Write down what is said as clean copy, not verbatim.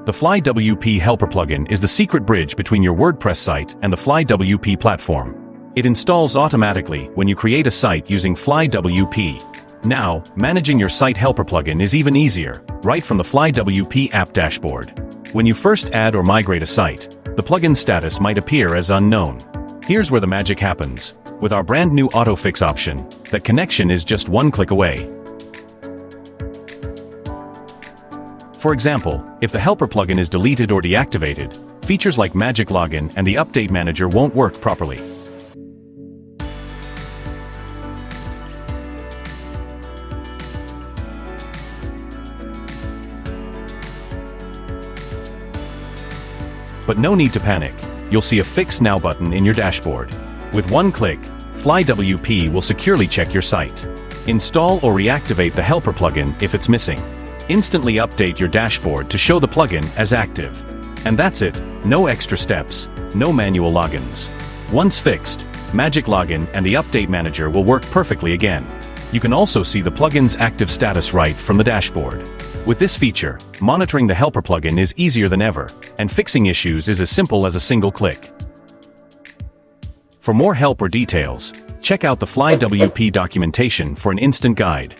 The FlyWP Helper plugin is the secret bridge between your WordPress site and the FlyWP platform. It installs automatically when you create a site using FlyWP. Now, managing your site helper plugin is even easier, right from the FlyWP app dashboard. When you first add or migrate a site, the plugin status might appear as unknown. Here's where the magic happens. With our brand new autofix option, that connection is just one click away. For example, if the helper plugin is deleted or deactivated, features like Magic Login and the Update Manager won't work properly. But no need to panic. You'll see a Fix Now button in your dashboard. With one click, FlyWP will securely check your site. Install or reactivate the helper plugin if it's missing. Instantly update your dashboard to show the plugin as active. And that's it, no extra steps, no manual logins. Once fixed, Magic Login and the Update Manager will work perfectly again. You can also see the plugin's active status right from the dashboard. With this feature, monitoring the helper plugin is easier than ever, and fixing issues is as simple as a single click. For more help or details, check out the FlyWP documentation for an instant guide.